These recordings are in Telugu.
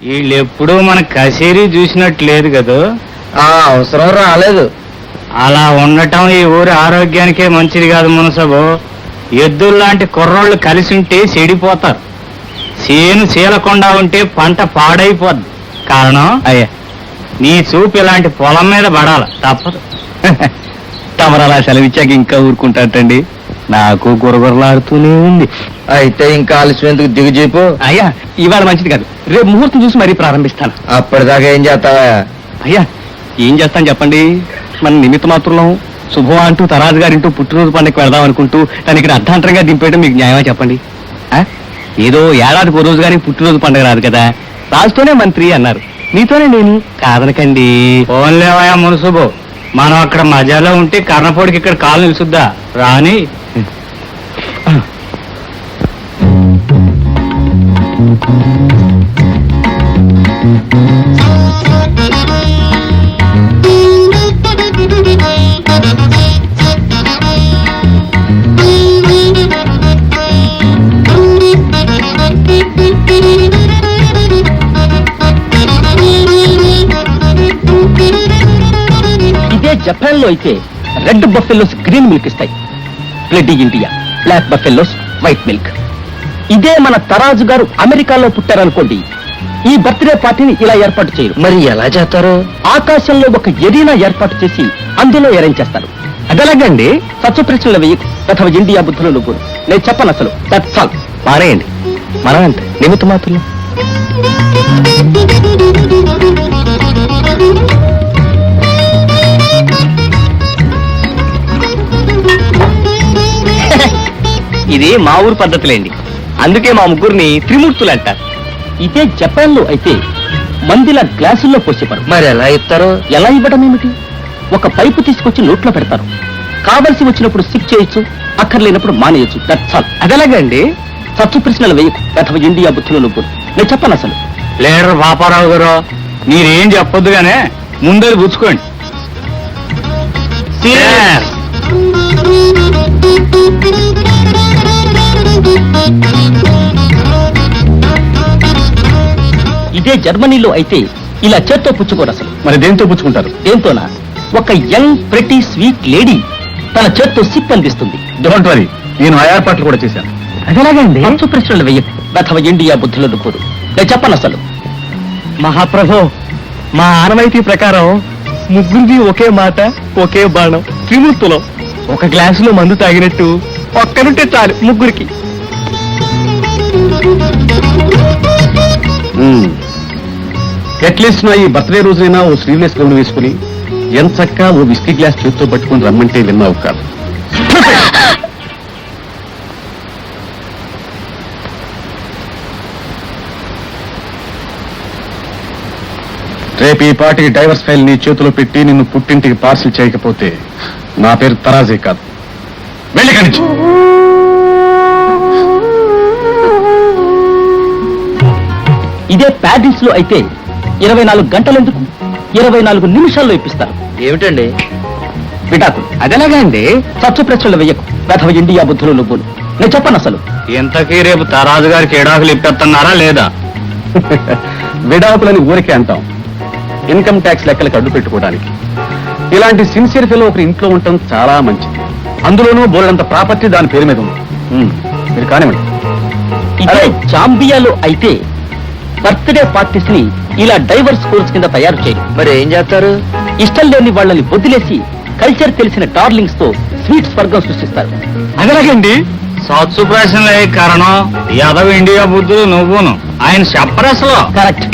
వీళ్ళు ఎప్పుడూ మన కచేరీ చూసినట్టు లేదు కదా. అవసరం రాలేదు. అలా ఉండటం ఈ ఊరి ఆరోగ్యానికే మంచిది కాదు మునసబు. ఎద్దుల్లాంటి కుర్రోళ్ళు కలిసి ఉంటే చెడిపోతారు. చేను చీలకుండా ఉంటే పంట పాడైపోద్ది. కారణం అయ్యా నీ చూపు ఇలాంటి పొలం మీద పడాల తప్పదు. తమరలా సెలవిచ్చాక ఇంకా ఊరుకుంటాటండి. నాకు గురగురలాడుతూనే ఉంది. అయితే ఇంకా ఆలస్యం ఎందుకు దిగుజేపు. అయ్యా ఇవాళ మంచిది కాదు, రేపు ముహూర్తం చూసి మరీ ప్రారంభిస్తాను. అప్పటిదాకా ఏం చేస్తావా? అయ్యా ఏం చేస్తాను చెప్పండి. మన నిమిత్త మాత్రం శుభం అంటూ తరాజు గారింటూ పుట్టినరోజు పండుగకి వెళదాం అనుకుంటూ తను ఇక్కడ అర్ధాంతరంగా దింపేయడం మీకు న్యాయమా చెప్పండి? ఏదో ఏడాదికి ఓ రోజు కానీ పుట్టినరోజు పండుగ రాదు కదా. రాజుతోనే మంత్రి అన్నారు, నీతోనే నేను కాదనకండి. ఫోన్లేవయా మునసబు, మనం అక్కడ మజాలో ఉంటే కర్ణపొడికి ఇక్కడ కాలు నిలుసుద్దా రాని. ఇదే జపాన్ లో అయితే రెడ్ బఫెల్లోస్ గ్రీన్ మిల్క్ ఇస్తాయి. Bloody India black buffaloes white milk. ఇదే మన తరాజు గారు అమెరికాలో పుట్టారనుకోండి, ఈ బర్త్డే పార్టీని ఇలా ఏర్పాటు చేయరు. మరి ఎలా చేస్తారు? ఆకాశంలో ఒక ఎరీనా ఏర్పాటు చేసి అందులో అరేంజ్ చేస్తారు. అదెలాగండి? సత్వ ప్రశ్నలు వెయ్యి ప్రథమ ఇండియా బుద్ధులు నువ్వు. నేను చెప్పను అసలు. That's all. మానేయండి. మనం అంటే నిమిత్త మాత్రం. ఇది మా ఊరు పద్ధతులేండి, అందుకే మా ముగ్గురిని త్రిమూర్తులు అంటారు. ఇదే జపాన్ లో అయితే మందిలా గ్లాసుల్లో పోసేపారు. మరి ఎలా ఇస్తారు? ఎలా ఇవ్వడం ఏమిటి? ఒక పైపు తీసుకొచ్చి నోట్లో పెడతారు. కావలసి వచ్చినప్పుడు సిప్ చేయొచ్చు, అక్కర్లేనప్పుడు మానేయచ్చు. That's all. అదెలాగండి? సచ్చు ప్రశ్నలు వేయకు ప్రథమ ఇండియా బుద్ధులు నువ్వు. నేను చెప్పను అసలు. లేరు పాపారావు గారు, మీరేం చెప్పొద్దు గానే ముందది పుచ్చుకోండి. ఇదే జర్మనీలో అయితే ఇలా చేత్తో పుచ్చుకోరు అసలు. మరి దేంతో పుచ్చుకుంటారు? దేంతోనా? ఒక యంగ్ ప్రెటీ స్వీట్ లేడీ తన చేత్తో సిప్ అందిస్తుంది. డోంట్ వరీ, నేను ఆ ఏర్పాట్లు కూడా చేశాను. అదెలాగండి? సచ్చు ప్రశ్నలు వెయ్య ప్రథమ ఇండియా బుద్ధులు పోదు. నేను చెప్పను అసలు. మహాప్రభు, మా ఆనవాయితీ ప్రకారం ముగ్గురిది ఒకే మాట ఒకే బాణం త్రిమూర్తులో. ఒక గ్లాసులో మందు తాగినట్టు ఒక్కరుంటే చాలు ముగ్గురికి. అట్లీస్ట్ నా ఈ బర్త్డే రోజైనా ఓ స్లీవ్లెస్ గౌన్ వేసుకుని ఎంచక్కా ఓ విస్కీ గ్లాస్ చేతితో పట్టుకుని రమ్మంటే విన్నావు కాదు. రేపు ఈ పార్టీ డైవర్స్ ఫైల్ నీ చేతిలో పెట్టి నిన్ను పుట్టింటికి పార్సిల్ చేయకపోతే నా పేరు తరాజే కాదు. వెళ్ళి కనిచి. ఇదే ప్యారిస్ లో అయితే 24 గంటలెందుకు 24 నిమిషాల్లో ఇప్పిస్తారు. ఏమిటండి? విడాకులు. అదెలాగా అండి? సచ్చు ప్రశ్నలు వెయ్యకు ప్రథమ ఇండియా బుద్ధులు నువ్వులు. నేను చెప్పను అసలు. ఇంతకీ రేపు తరాజు గారికి ఎడాకులు ఇప్పెత్తన్నారా లేదా? విడాకులని ఊరికే అంటాం, ఇన్కమ్ ట్యాక్స్ లెక్కలకు అడ్డు పెట్టుకోవడానికి. ఇలాంటి సిన్సియర్ ఫెలో ఒకరి ఇంట్లో ఉండటం చాలా మంచిది. అందులోనూ బోలెడంత ప్రాపర్టీ దాని పేరు మీద ఉంది. మీరు కానివ్వండి. ఇదే జాంబియాలో అయితే బర్త్డే పార్టీస్ ని ఇలా డైవర్స్ కోర్స్ కింద తయారు చేయరు. మరి ఏం చేస్తారు? ఇష్టం లేని వాళ్ళని వదిలేసి కల్చర్ తెలిసిన డార్లింగ్స్ తో స్వీట్ స్వర్గం సృష్టిస్తారు. అదెలాగండి? సత్సు ప్రశ్నలే కారణం యాదవ్ ఇండియా బుద్ధులు నువ్వును ఆయన చెప్పరసలు. కరెక్ట్.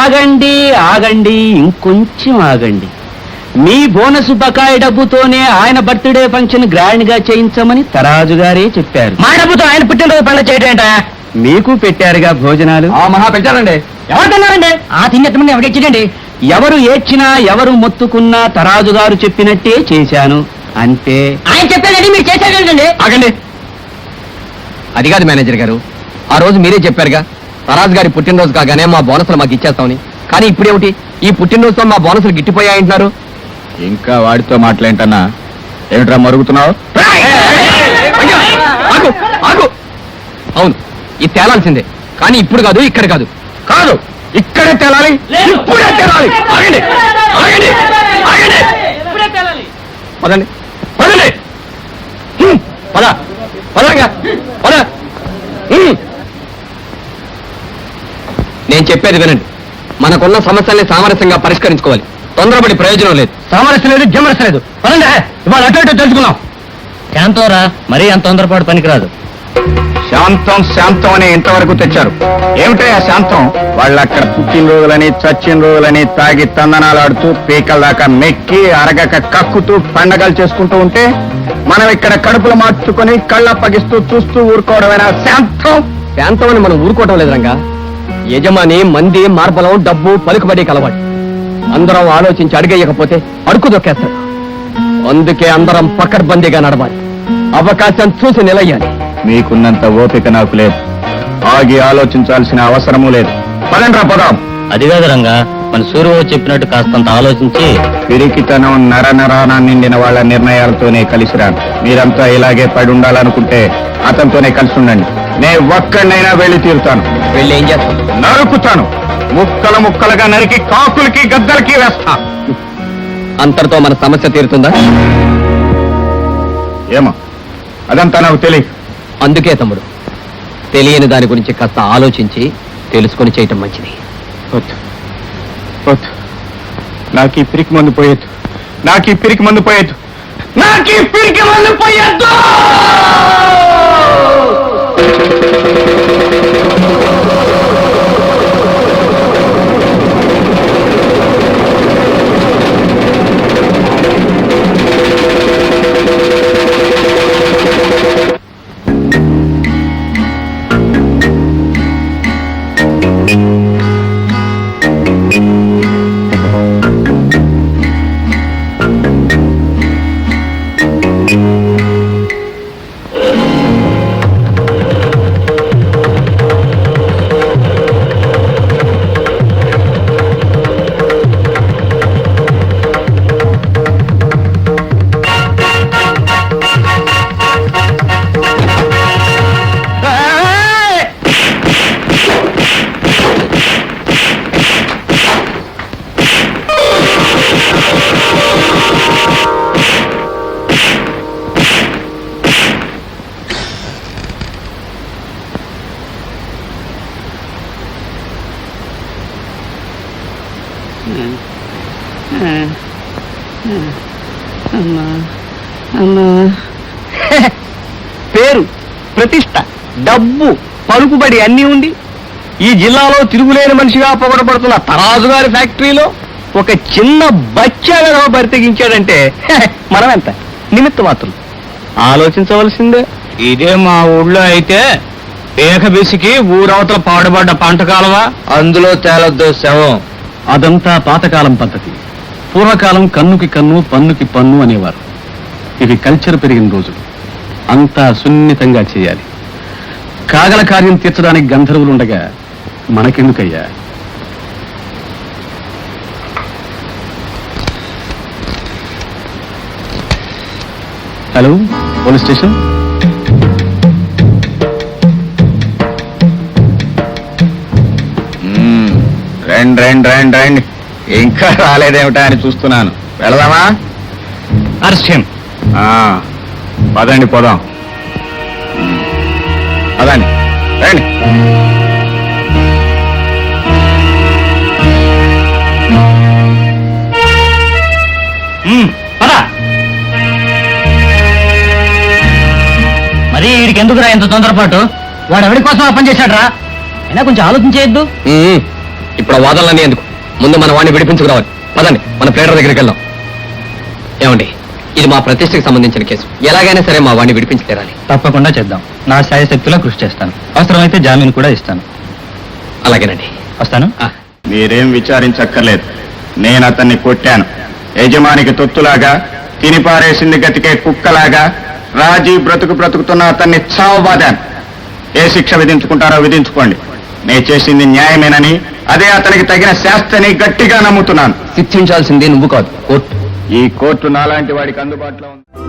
ఆగండి ఆగండి, ఇంకొంచెం ఆగండి. మీ బోనస్ బకాయి డబ్బుతోనే ఆయన బర్త్డే ఫంక్షన్ గ్రాండ్ గా చేయించమని తరాజు గారే చెప్పారు. మా డబ్బుతో ఆయన పుట్టినరోజు పండుగ చేయటేంట? మీకు పెట్టారుగా భోజనాలు. మహా పెట్టారండి. ఎవరు తిన్నారండి? ఆ తిన్నెత్తమని ఎవరిచ్చిందండి? ఎవరు ఏడ్చినా ఎవరు మొత్తుకున్నా తరాజు గారు చెప్పినట్టే చేశాను అంటే. ఆయన చెప్పారండి, మీరు చేశారండి. ఆగండి. అది కాదు మేనేజర్ గారు, ఆ రోజు మీరే చెప్పారుగా తరాజు గారి పుట్టినరోజు కాగానే మా బోనసులు మాకు ఇచ్చేస్తామని. కానీ ఇప్పుడేమిటి ఈ పుట్టినరోజుతో మా బోనసులు గిట్టిపోయాయంటున్నారు? ఇంకా వాడితో మాట్లాంటన్నా ఏమిట్రా మరుగుతున్నావు? ఆగు ఆగు అవును ఇది తేలాల్సిందే కానీ ఇప్పుడు కాదు ఇక్కడ కాదు కాదు, ఇక్కడే తేలాలి, ఇప్పుడే తేలాలి. ఆగండి, ఆగండి, ఆగండి. పదండి పదండి పద పదగా పద నేను చెప్పేది వినండి. మనకున్న సమస్యల్ని సామరస్యంగా పరిష్కరించుకోవాలి. తొందరపడి ప్రయోజనం లేదు. సామరస్యం లేదు, జమరస్యం లేదు. పదండి, ఇవాళ అటు ఇటు తెలుసుకుందాం. శాంతంరా, మరీ అంత తొందరపాటు పనికిరాదు. శాంతం శాంతం అని ఇంతవరకు తెచ్చారు. ఏమిటయ్యా శాంతం? వాళ్ళు అక్కడ పుట్టినరోజులని చచ్చిన తాగి తందనాలాడుతూ పీకల దాకా మెక్కి అరగక కక్కుతూ పండగలు చేసుకుంటూ ఉంటే మనం ఇక్కడ కడుపులు మార్చుకొని కళ్ళప్పగిస్తూ చూస్తూ ఊరుకోవడమేనా శాంతం? శాంతం అని మనం ఊరుకోవటం లేదు రంగా. యజమాని మంది మార్బలం డబ్బు పలుకుబడి కలవాడు. అందరం ఆలోచించి అడిగేయకపోతే అడుగు దొక్కేస్తాడు. అందుకే అందరం పకడ్బందీగా నడవాలి. అవకాశం చూసి నిలయ్యాలి. మీకున్నంత ఓపిక నాకు లేదు. ఆగి ఆలోచించాల్సిన అవసరమూ లేదు. పదండ్రా పోదాం. అది కాదు రంగా, మన సూర్యబాబు చెప్పినట్టు కాస్తంత ఆలోచించి పిరికితనం నరనరాన నిండిన వాళ్ళ నిర్ణయాలతోనే కలిసిరాను. మీరంతా ఇలాగే పడి ఉండాలనుకుంటే అతనితోనే కలిసి ఉండండి. నేను ఒక్కడినైనా వెళ్ళి తీరుతాను. వెళ్ళి ఏం చేస్తాం? నరుకుతాను. ముక్కలు ముక్కలుగా నరికి కాకులకి గద్దలకి వేస్తా. అంతటితో మన సమస్య తీరుతుందా? ఏమో, అదంతా నాకు తెలియదు. అందుకే తమ్ముడు, తెలియని దాని గురించి కాస్త ఆలోచించి తెలుసుకొని చేయటం మంచిది. వద్దు వద్దు, నాకు ఈ పిరికి మందు పోయేద్దు. నాకు ఈ పిరికి మందు పోయేద్దు. నాకు ఈ పిరికి మందు పోయేద్దు. పేరు, ప్రతిష్ట, డబ్బు, పలుకుబడి అన్నీ ఉండి ఈ జిల్లాలో తిరుగులేని మనిషిగా పొగడబడుతున్న తరాజు గారి ఫ్యాక్టరీలో ఒక చిన్న బచ్చాగా బరితెగించాడంటే మనం ఎంత నిమిత్త మాత్రం. ఆలోచించవలసిందే. ఇదే మా ఊళ్ళో అయితే పేక బిసికి ఊరవతల పాడుబడ్డ పంట కాలవ, అందులో తేలొద్దు శవం. అదంతా పాతకాలం పద్ధతి. పూర్వకాలం కన్నుకి కన్ను పన్నుకి పన్ను అనేవారు. ఇవి కల్చర్ పెరిగిన రోజులు. అంతా సున్నితంగా చేయాలి. కాగల కార్యం తీర్చడానికి గంధర్వులుండగా మనకెందుకయ్యా? Hello, police station. రండి రండి రండి రండి. ఇంకా రాలేదేమిటా అని చూస్తున్నాను. వెళదామా? అర్శ్యం. పదండి పోదాం. పదండి రండి. మరి వీడికి ఎందుకురా ఇంత తొందరపాటు? వాడు ఎవరి కోసం పని చేశాడ్రా? అయినా కొంచెం ఆలోచించేయద్దు. ఇప్పుడు వాదనలన్నీ ఎందుకు? ముందు మన వాడిని విడిపించుకురావాలి. పదండి, మన ప్లేడర్ దగ్గరికి వెళ్దాం. ఏమండి, ఇది మా ప్రతిష్టకి సంబంధించిన కేసు. ఎలాగైనా సరే మా వాడిని విడిపించి తీరాలి. తప్పకుండా చేద్దాం. నా శాయశక్తిలో కృషి చేస్తాను. అవసరమైతే జామీన్ కూడా ఇస్తాను. అలాగేనండి, వస్తాను. మీరేం విచారించక్కర్లేదు. నేను అతన్ని కొట్టాను. యజమానికి తొత్తులాగా, తినిపారేసింది గతికే కుక్కలాగా రాజీ బ్రతుకుతున్న అతన్ని చావబాదాను. ఏ శిక్ష విధించుకుంటారో విధించుకోండి. నేను చేసింది న్యాయమేనని, అదే అతనికి తగిన శాస్త్రని గట్టిగా నమ్ముతున్నాను. శిక్షించాల్సింది నువ్వు కాదు, కోర్టు. ఈ కోర్టు నాలాంటి వాడికి అందుబాటులో ఉంది.